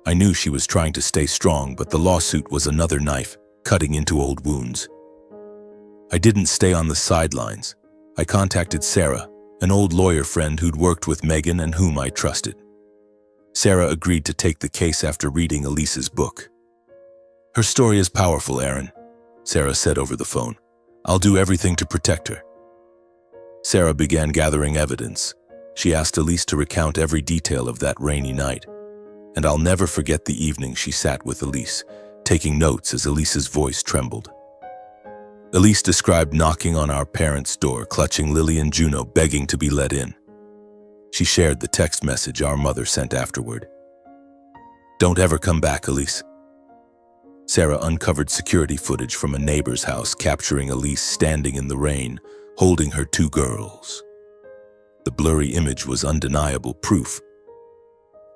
S1: I knew she was trying to stay strong, but the lawsuit was another knife, cutting into old wounds. I didn't stay on the sidelines. I contacted Sarah, an old lawyer friend who'd worked with Megan and whom I trusted. Sarah agreed to take the case after reading Elise's book. "Her story is powerful, Aaron," Sarah said over the phone. I'll do everything to protect her. Sarah began gathering evidence. She asked Elise to recount every detail of that rainy night. And I'll never forget the evening she sat with Elise, taking notes as Elise's voice trembled. Elise described knocking on our parents' door, clutching Lily and Juno, begging to be let in. She shared the text message our mother sent afterward. "Don't ever come back, Elise." Sarah uncovered security footage from a neighbor's house capturing Elise standing in the rain, holding her two girls. The blurry image was undeniable proof.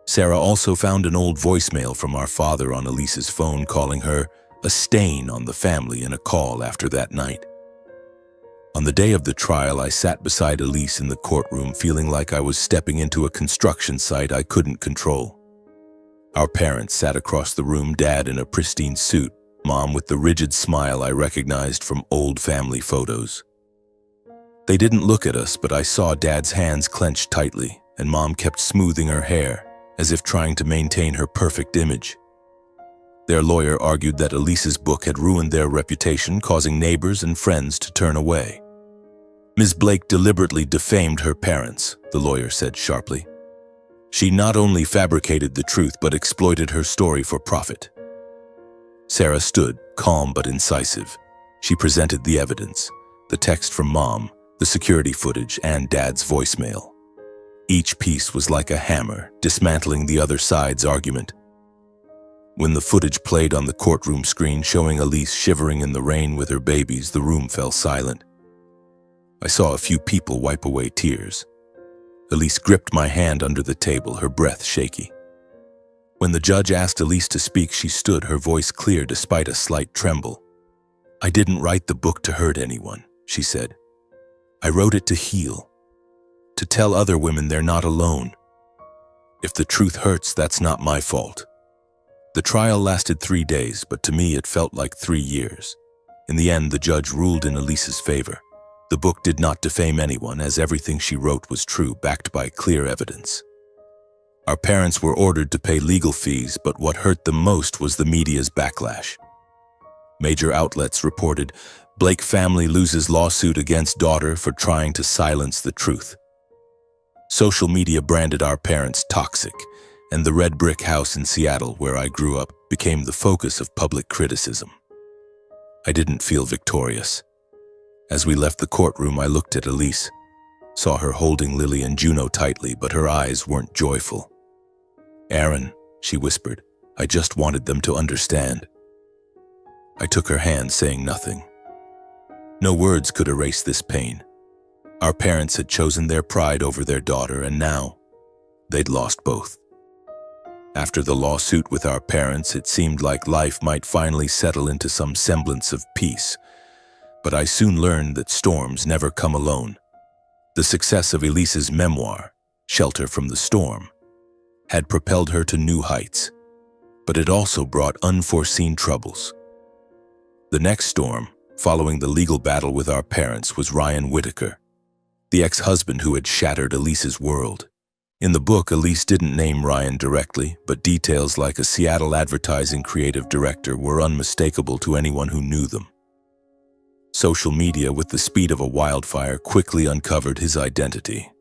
S1: Sarah also found an old voicemail from our father on Elise's phone calling her a stain on the family in a call after that night. On the day of the trial, I sat beside Elise in the courtroom feeling like I was stepping into a construction site I couldn't control. Our parents sat across the room, Dad in a pristine suit, Mom with the rigid smile I recognized from old family photos. They didn't look at us, but I saw Dad's hands clenched tightly, and Mom kept smoothing her hair, as if trying to maintain her perfect image. Their lawyer argued that Elise's book had ruined their reputation, causing neighbors and friends to turn away. "Ms. Blake deliberately defamed her parents," the lawyer said sharply. "She not only fabricated the truth but exploited her story for profit." Sarah stood, calm but incisive. She presented the evidence, the text from Mom, the security footage, and Dad's voicemail. Each piece was like a hammer, dismantling the other side's argument. When the footage played on the courtroom screen showing Elise shivering in the rain with her babies, the room fell silent. I saw a few people wipe away tears. Elise gripped my hand under the table, her breath shaky. When the judge asked Elise to speak, she stood, her voice clear despite a slight tremble. "I didn't write the book to hurt anyone," she said. "I wrote it to heal, to tell other women they're not alone. If the truth hurts, that's not my fault." The trial lasted 3 days, but to me it felt like 3 years. In the end, the judge ruled in Elise's favor. The book did not defame anyone, as everything she wrote was true, backed by clear evidence. Our parents were ordered to pay legal fees, but what hurt them most was the media's backlash. Major outlets reported, "Blake family loses lawsuit against daughter for trying to silence the truth." Social media branded our parents toxic, and the red brick house in Seattle, where I grew up, became the focus of public criticism. I didn't feel victorious. As we left the courtroom, I looked at Elise, saw her holding Lily and Juno tightly, but her eyes weren't joyful. "Aaron," she whispered, "I just wanted them to understand." I took her hand, saying nothing. No words could erase this pain. Our parents had chosen their pride over their daughter, and now they'd lost both. After the lawsuit with our parents, it seemed like life might finally settle into some semblance of peace. But I soon learned that storms never come alone. The success of Elise's memoir, Shelter from the Storm, had propelled her to new heights, but it also brought unforeseen troubles. The next storm, following the legal battle with our parents, was Ryan Whitaker, the ex-husband who had shattered Elise's world. In the book, Elise didn't name Ryan directly, but details like a Seattle advertising creative director were unmistakable to anyone who knew them. Social media, with the speed of a wildfire, quickly uncovered his identity.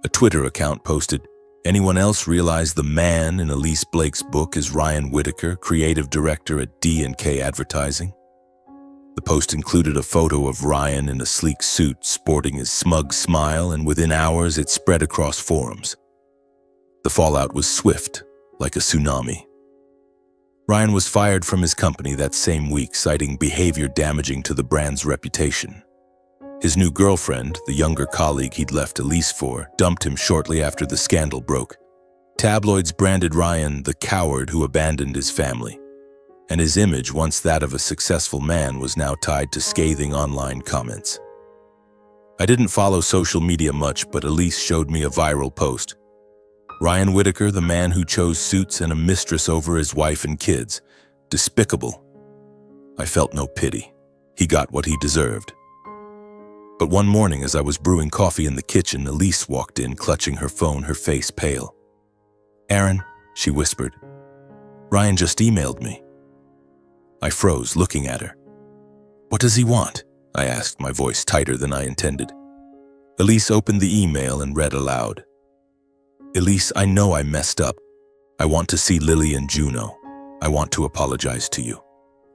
S1: A Twitter account posted, "Anyone else realize the man in Elise Blake's book is Ryan Whitaker, creative director at D&K Advertising?" The post included a photo of Ryan in a sleek suit, sporting his smug smile, and within hours it spread across forums. The fallout was swift, like a tsunami. Ryan was fired from his company that same week, citing behavior damaging to the brand's reputation. His new girlfriend, the younger colleague he'd left Elise for, dumped him shortly after the scandal broke. Tabloids branded Ryan the coward who abandoned his family, and his image, once that of a successful man, was now tied to scathing online comments. I didn't follow social media much, but Elise showed me a viral post. "Ryan Whitaker, the man who chose suits and a mistress over his wife and kids. Despicable." I felt no pity. He got what he deserved. But one morning, as I was brewing coffee in the kitchen, Elise walked in, clutching her phone, her face pale. "Aaron," she whispered, "Ryan just emailed me." I froze, looking at her. What does he want? I asked, my voice tighter than I intended. Elise opened the email and read aloud. Elise, I know I messed up. I want to see Lily and Juno. I want to apologize to you.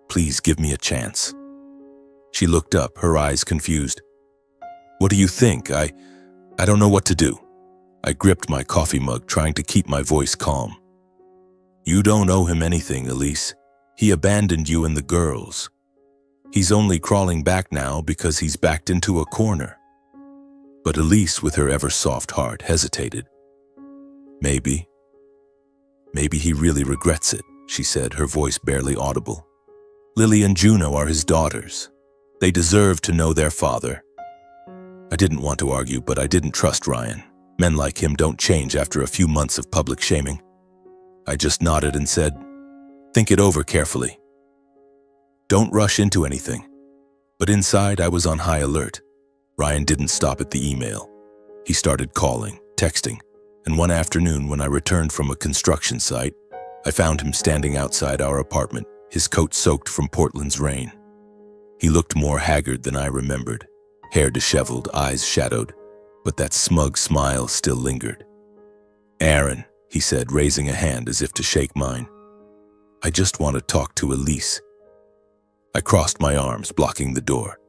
S1: Please give me a chance. She looked up, her eyes confused. What do you think? I don't know what to do. I gripped my coffee mug, trying to keep my voice calm. You don't owe him anything, Elise. He abandoned you and the girls. He's only crawling back now because he's backed into a corner. But Elise, with her ever-soft heart, hesitated. Maybe he really regrets it, she said, her voice barely audible. Lily and Juno are his daughters. They deserve to know their father. I didn't want to argue, but I didn't trust Ryan. Men like him don't change after a few months of public shaming. I just nodded and said, think it over carefully. Don't rush into anything. But inside, I was on high alert. Ryan didn't stop at the email. He started calling, texting, and one afternoon when I returned from a construction site, I found him standing outside our apartment, his coat soaked from Portland's rain. He looked more haggard than I remembered, hair disheveled, eyes shadowed, but that smug smile still lingered. Aaron, he said, raising a hand as if to shake mine. I just want to talk to Elise. I crossed my arms, blocking the door.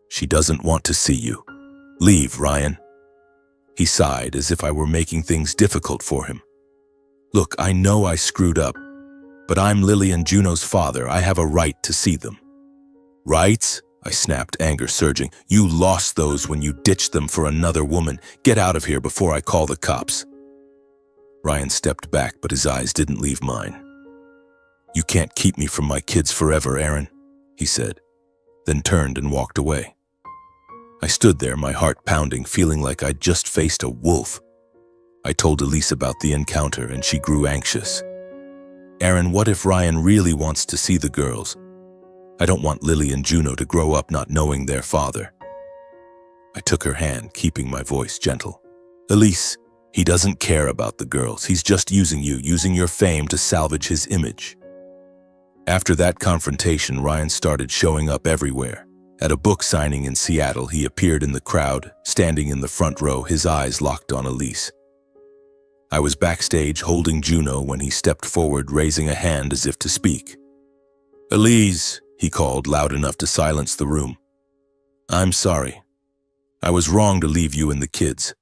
S1: She doesn't want to see you. Leave, Ryan. He sighed as if I were making things difficult for him. Look, I know I screwed up, but I'm Lily and Juno's father. I have a right to see them. Rights? I snapped, anger surging. You lost those when you ditched them for another woman. Get out of here before I call the cops. Ryan stepped back, but his eyes didn't leave mine. You can't keep me from my kids forever, Aaron, he said, then turned and walked away. I stood there, my heart pounding, feeling like I'd just faced a wolf. I told Elise about the encounter, and she grew anxious. Aaron, what if Ryan really wants to see the girls? I don't want Lily and Juno to grow up not knowing their father. I took her hand, keeping my voice gentle. Elise, he doesn't care about the girls. He's just using you, using your fame to salvage his image. After that confrontation, Ryan started showing up everywhere. At a book signing in Seattle, he appeared in the crowd, standing in the front row, his eyes locked on Elise. I was backstage holding Juno when he stepped forward, raising a hand as if to speak. Elise, he called, loud enough to silence the room. I'm sorry. I was wrong to leave you and the kids.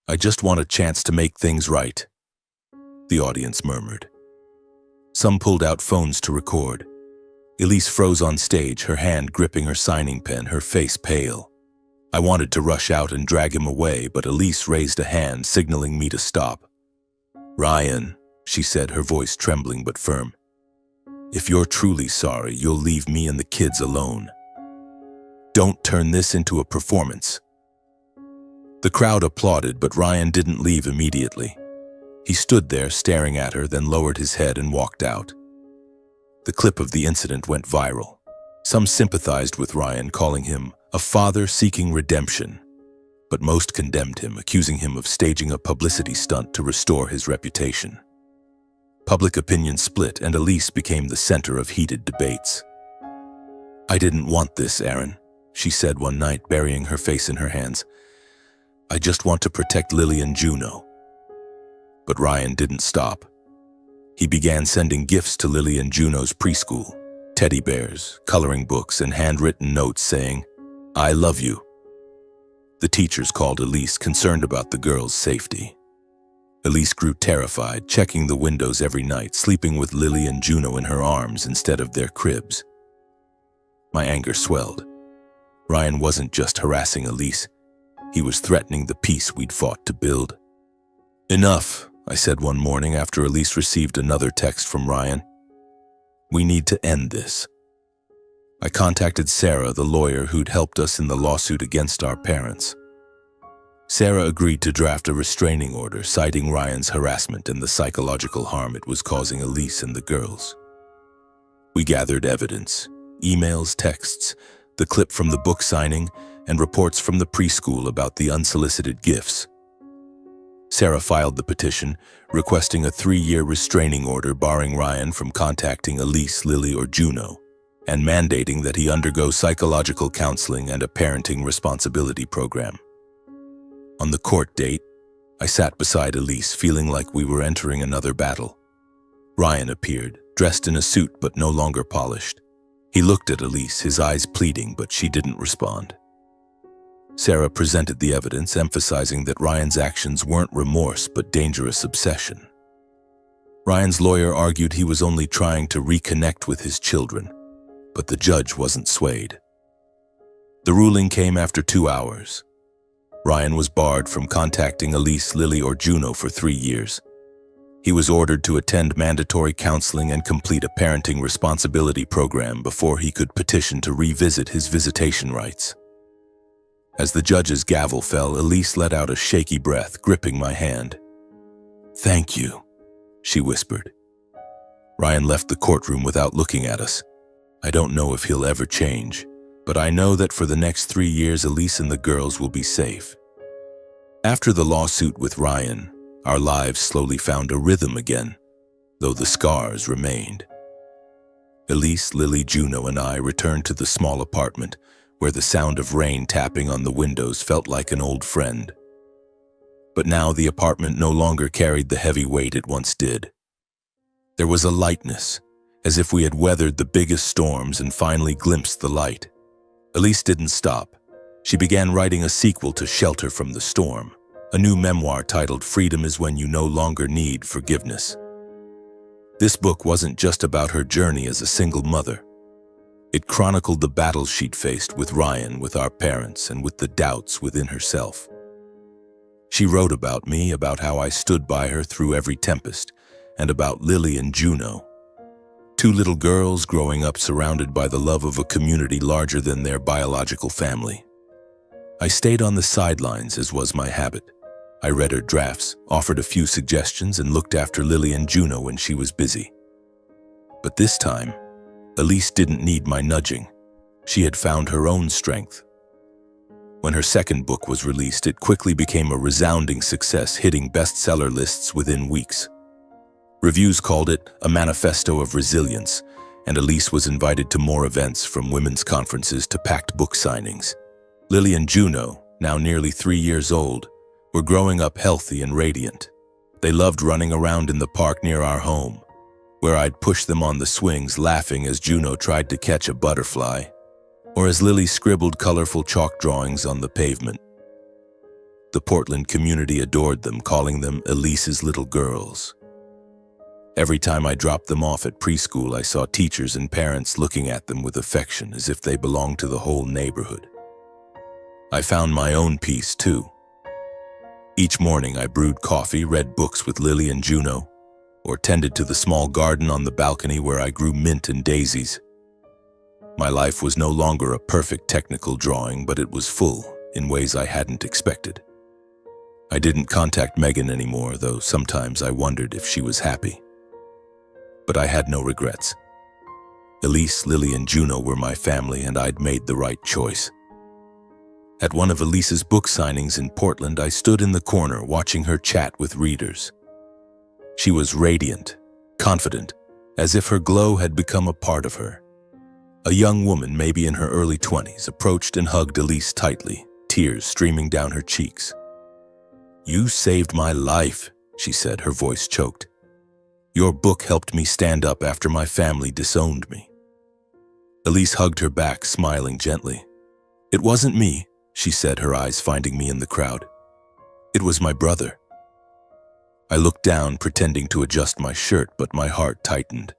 S1: I just want a chance to make things right. The audience murmured. Some pulled out phones to record. Elise froze on stage, her hand gripping her signing pen, her face pale. I wanted to rush out and drag him away, but Elise raised a hand, signaling me to stop. Ryan, she said, her voice trembling but firm. If you're truly sorry, you'll leave me and the kids alone. Don't turn this into a performance. The crowd applauded, but Ryan didn't leave immediately. He stood there staring at her, then lowered his head and walked out. The clip of the incident went viral. Some sympathized with Ryan, calling him a father seeking redemption, but most condemned him, accusing him of staging a publicity stunt to restore his reputation. Public opinion split, and Elise became the center of heated debates. I didn't want this, Aaron, she said one night, burying her face in her hands. I just want to protect Lily and Juno. But Ryan didn't stop. He began sending gifts to Lily and Juno's preschool, teddy bears, coloring books, and handwritten notes saying, I love you. The teachers called Elise, concerned about the girls' safety. Elise grew terrified, checking the windows every night, sleeping with Lily and Juno in her arms instead of their cribs. My anger swelled. Ryan wasn't just harassing Elise. He was threatening the peace we'd fought to build. Enough, I said one morning after Elise received another text from Ryan. We need to end this. I contacted Sarah, the lawyer who'd helped us in the lawsuit against our parents. Sarah agreed to draft a restraining order, citing Ryan's harassment and the psychological harm it was causing Elise and the girls. We gathered evidence, emails, texts, the clip from the book signing, and reports from the preschool about the unsolicited gifts. Sarah filed the petition, requesting a 3-year restraining order barring Ryan from contacting Elise, Lily, or Juno, and mandating that he undergo psychological counseling and a parenting responsibility program. On the court date, I sat beside Elise, feeling like we were entering another battle. Ryan appeared, dressed in a suit but no longer polished. He looked at Elise, his eyes pleading, but she didn't respond. Sarah presented the evidence, emphasizing that Ryan's actions weren't remorse but dangerous obsession. Ryan's lawyer argued he was only trying to reconnect with his children, but the judge wasn't swayed. The ruling came after 2 hours. Ryan was barred from contacting Elise, Lily, or Juno for 3 years. He was ordered to attend mandatory counseling and complete a parenting responsibility program before he could petition to revisit his visitation rights. As the judge's gavel fell, Elise let out a shaky breath, gripping my hand. "Thank you," she whispered. Ryan left the courtroom without looking at us. I don't know if he'll ever change, but I know that for the next 3 years, Elise and the girls will be safe. After the lawsuit with Ryan, our lives slowly found a rhythm again, though the scars remained. Elise, Lily, Juno, and I returned to the small apartment, where the sound of rain tapping on the windows felt like an old friend. But now the apartment no longer carried the heavy weight it once did. There was a lightness, as if we had weathered the biggest storms and finally glimpsed the light. Elise didn't stop. She began writing a sequel to Shelter from the Storm, a new memoir titled Freedom is When You No Longer Need Forgiveness. This book wasn't just about her journey as a single mother. It chronicled the battles she'd faced with Ryan, with our parents, and with the doubts within herself. She wrote about me, about how I stood by her through every tempest, and about Lily and Juno, 2 little girls growing up surrounded by the love of a community larger than their biological family. I stayed on the sidelines, as was my habit. I read her drafts, offered a few suggestions, and looked after Lily and Juno when she was busy. But this time, Elise didn't need my nudging. She had found her own strength. When her second book was released, it quickly became a resounding success, hitting bestseller lists within weeks. Reviews called it a manifesto of resilience, and Elise was invited to more events, from women's conferences to packed book signings. Lily and Juno, now nearly 3 years old, were growing up healthy and radiant. They loved running around in the park near our home, where I'd push them on the swings, laughing as Juno tried to catch a butterfly, or as Lily scribbled colorful chalk drawings on the pavement. The Portland community adored them, calling them Elise's little girls. Every time I dropped them off at preschool, I saw teachers and parents looking at them with affection, as if they belonged to the whole neighborhood. I found my own peace, too. Each morning I brewed coffee, read books with Lily and Juno, or tended to the small garden on the balcony where I grew mint and daisies. My life was no longer a perfect technical drawing, but it was full in ways I hadn't expected. I didn't contact Megan anymore, though sometimes I wondered if she was happy. But I had no regrets. Elise, Lily, and Juno were my family, and I'd made the right choice. At one of Elise's book signings in Portland, I stood in the corner watching her chat with readers. She was radiant, confident, as if her glow had become a part of her. A young woman, maybe in her early 20s, approached and hugged Elise tightly, tears streaming down her cheeks. "You saved my life," she said, her voice choked. "Your book helped me stand up after my family disowned me." Elise hugged her back, smiling gently. "It wasn't me," she said, her eyes finding me in the crowd. "It was my brother." I looked down, pretending to adjust my shirt, but my heart tightened.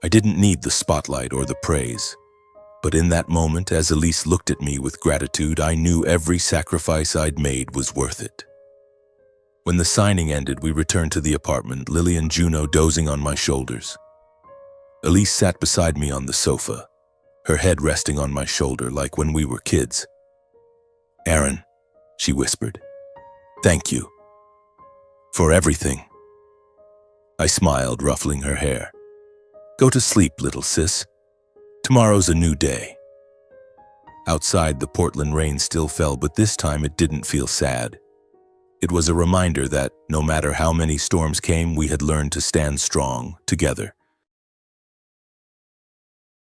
S1: I didn't need the spotlight or the praise. But in that moment, as Elise looked at me with gratitude, I knew every sacrifice I'd made was worth it. When the signing ended, we returned to the apartment, Lily and Juno dozing on my shoulders. Elise sat beside me on the sofa, her head resting on my shoulder like when we were kids. "Aaron," she whispered, "thank you. For everything." I smiled, ruffling her hair. "Go to sleep, little sis. Tomorrow's a new day." Outside, the Portland rain still fell, but this time it didn't feel sad. It was a reminder that, no matter how many storms came, we had learned to stand strong, together.